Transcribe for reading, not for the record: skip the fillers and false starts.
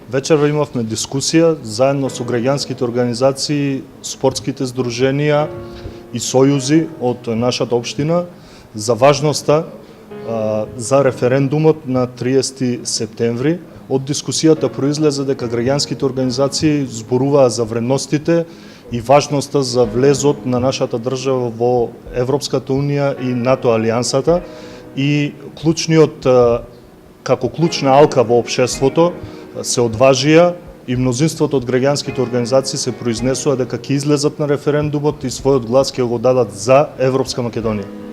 Вечерва имавме дискусија заедно со граѓанските организации, спортските здруженија и сојузи од нашата општина за важноста за референдумот на 30 септември. Од дискусијата произлезе дека граѓанските организации зборуваа за вредностите и важноста за влезот на нашата држава во Европската унија и НАТО алијансата и како клучна алка во општеството се одважија и мнозинството од граѓанските организации се произнесува дека ќе излезат на референдумот и својот глас ќе го дадат за Европска Македонија.